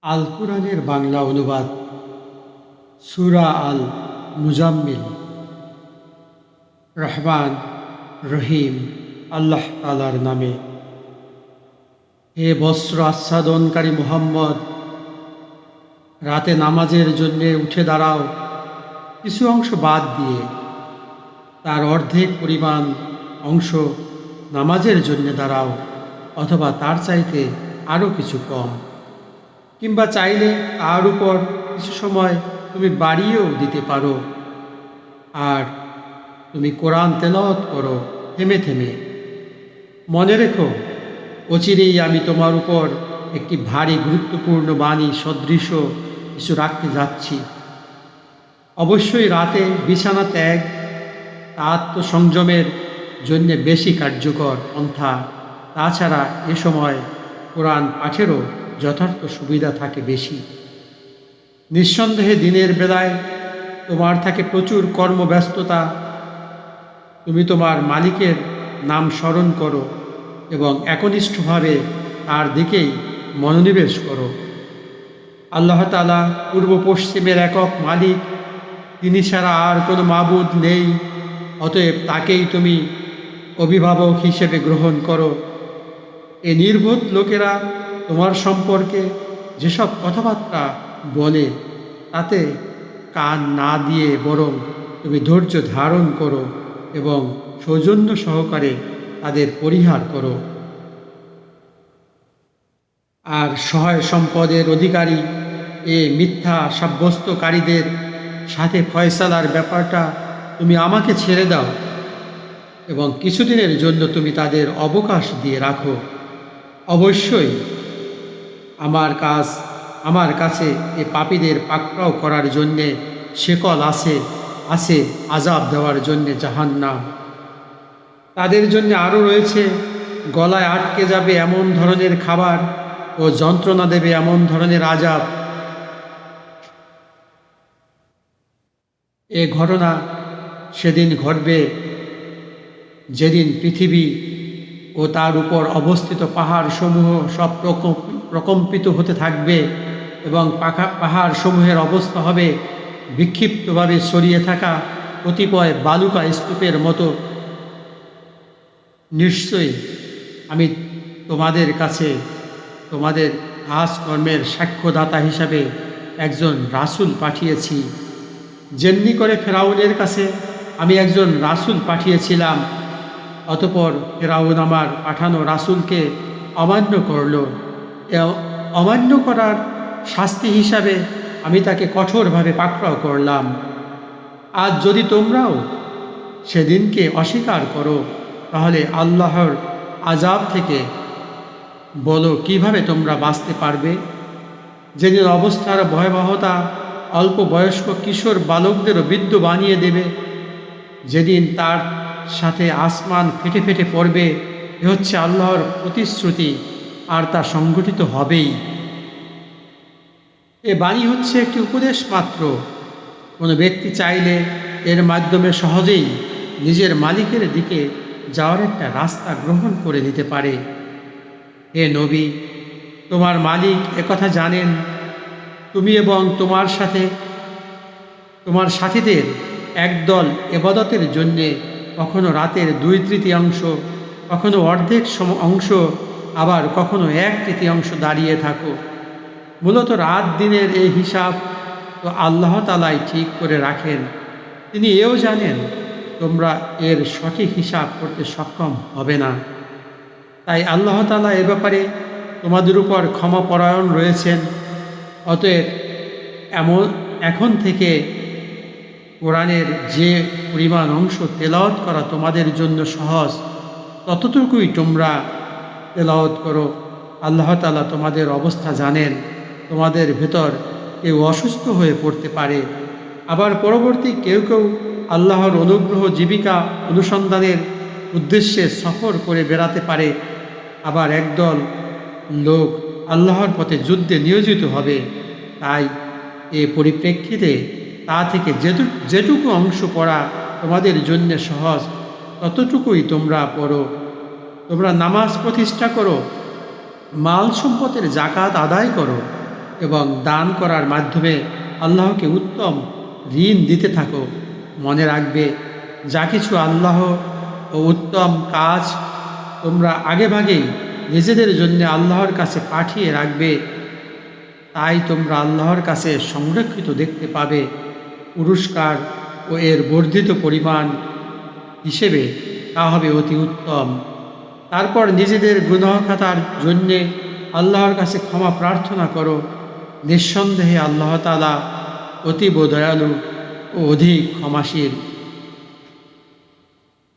আল কুরআনের বাংলা অনুবাদ সূরা আল মুজাম্মিল। রহমান রহিম আল্লাহ তাআলার নামে। হে বস্ত্র আচ্ছাদনকারী মুহাম্মদ, রাতে নামাজের জন্য উঠে দাঁড়াও, কিছু অংশ বাদ দিয়ে। তার অর্ধেক পরিমাণ অংশ নামাজের জন্য দাঁড়াও, অথবা তার চাইতে আরও কিছু কম, কিংবা চাইলে তার উপর কিছু সময় তুমি বাড়িয়েও দিতে পারো। আর তুমি কোরআন তেলাওয়াত করো থেমে থেমে। মনে রেখো, অচিরেই আমি তোমার উপর একটি ভারী গুরুত্বপূর্ণ বাণী সদৃশ কিছু রাখতে যাচ্ছি। অবশ্যই রাতে বিছানা ত্যাগ আত্মসংযমের জন্যে বেশি কার্যকর পন্থা। তাছাড়া এ সময় কোরআন পাঠেরও যথার্থ সুবিধা থাকে বেশি। নিঃসন্দেহে দিনের বেলায় তোমার থাকে প্রচুর কর্মব্যস্ততা। তুমি তোমার মালিকের নাম স্মরণ করো এবং একনিষ্ঠভাবে তার দিকেই মনোনিবেশ করো। আল্লাহ তাআলা পূর্ব পশ্চিমের একক মালিক, তিনি ছাড়া আর কোনো মাবুদ নেই। অতএব তাকেই তুমি অভিভাবক হিসেবে গ্রহণ করো। এ নির্বোধ লোকেরা তোমার সম্পর্কে যেসব কথাবার্তা বলে, তাতে কান না দিয়ে বরং তুমি ধৈর্য ধারণ করো এবং সৌজন্য সহকারে তাদের পরিহার করো। আর সহায় সম্পদের অধিকারী এ মিথ্যা সাব্যস্তকারীদের সাথে ফয়সালার ব্যাপারটা তুমি আমাকে ছেড়ে দাও এবং কিছুদিনের জন্য তুমি তাদের অবকাশ দিয়ে রাখো। অবশ্যই আমার কাছে এ পাপীদের পাকড়াও করার জন্যে শেকল আছে আযাব দেওয়ার জন্যে জাহান্নাম। তাদের জন্য আরও রয়েছে গলায় আটকে যাবে এমন ধরনের খাবার ও যন্ত্রণা দেবে এমন ধরনের আযাব। এ ঘটনা সেদিন ঘটবে যেদিন পৃথিবী ও তার উপর অবস্থিত পাহাড়সমূহ সব প্রকম্পিত হতে থাকবে এবং পাহাড়সমূহের অবস্থা হবে বিক্ষিপ্তভাবে ছড়িয়ে থাকা কতিপয় বালুকা স্তূপের মতো। নিশ্চয়ই আমি তোমাদের কাছে তোমাদের কাজকর্মের সাক্ষ্যদাতা হিসাবে একজন রাসূল পাঠিয়েছি, যেমনি করে ফেরাউনের কাছে আমি একজন রাসূল পাঠিয়েছিলাম। অতঃপর ফেরাউন আমার পাঠানো রাসূলকে অমান্য করল। অমান্য করার শাস্তি হিসাবে আমি তাকে কঠোরভাবে পাকড়াও করলাম। আজ যদি তোমরাও সেদিনকে অস্বীকার করো, তাহলে আল্লাহর আযাব থেকে বলো কিভাবে তোমরা বাঁচতে পারবে। যেদিন অবস্থার ভয়াবহতা অল্প বয়স্ক কিশোর বালকদেরও বৃদ্ধ বানিয়ে দেবে, যেদিন তার সাথে আসমান ফেটে ফেটে পড়বে। এ হচ্ছে আল্লাহর প্রতিশ্রুতি, আর তা সংঘটিত হবেই। এ বাণী হচ্ছে একটি উপদেশ মাত্র। কোনো ব্যক্তি চাইলে এর মাধ্যমে সহজেই নিজের মালিকের দিকে যাওয়ার একটা রাস্তা গ্রহণ করে নিতে পারে। হে নবী, তোমার মালিক একথা জানেন। তুমি এবং তোমার সাথীদের একদল ইবাদতের জন্যে কখনো রাতের 2/3 কখনো অর্ধেক অংশ, আবার কখনো 1/3 দাঁড়িয়ে থাকো। মূলত রাত দিনের এই হিসাব তো আল্লাহ তাআলাই ঠিক করে রাখেন। তিনি এও জানেন তোমরা এর সঠিক হিসাব করতে সক্ষম হবে না। তাই আল্লাহ তাআলা এ ব্যাপারে তোমাদের উপর ক্ষমাপরায়ণ রয়েছেন। অতএব এখন থেকে কোরআনের যে পরিমাণ অংশ তেলাওয়াত করা তোমাদের জন্য সহজ, ততটুকুই তোমরা তেলাওয়াত করো। আল্লাহ তাআলা তোমাদের অবস্থা জানেন। তোমাদের ভেতর কেউ অসুস্থ হয়ে পড়তে পারে, আবার পরবর্তী কেউ আল্লাহর অনুগ্রহ জীবিকা অনুসন্ধানের উদ্দেশ্যে সফর করে বেড়াতে পারে। আবার একদল লোক আল্লাহর পথে যুদ্ধে নিয়োজিত হবে। তাই এ পরিপ্রেক্ষিতে তা থেকে যেটুকু অংশ পড়া তোমাদের জন্য সহজ, ততটুকুই তোমরা পড়ো। তোমরা নামাজ প্রতিষ্ঠা করো, মাল সম্পদের যাকাত আদায় করো, এবং দান করার মাধ্যমে আল্লাহকে উত্তম ঋণ দিতে থাকো। মনে রাখবে, যা কিছু আল্লাহ ও উত্তম কাজ তোমরা আগেভাগেই নিজেদের জন্য আল্লাহর কাছে পাঠিয়ে রাখবে, তাই তোমরা আল্লাহর কাছে সংরক্ষিত দেখতে পাবে। পুরস্কার ও এর বর্ধিত পরিমাণ হিসেবে তা হবে অতি উত্তম। তারপর নিজেদের গুনাহ খাতার জন্যে আল্লাহর কাছে ক্ষমা প্রার্থনা করো। নিঃসন্দেহে আল্লাহ তাআলা অতীব দয়ালু ও অধিক ক্ষমাশীল।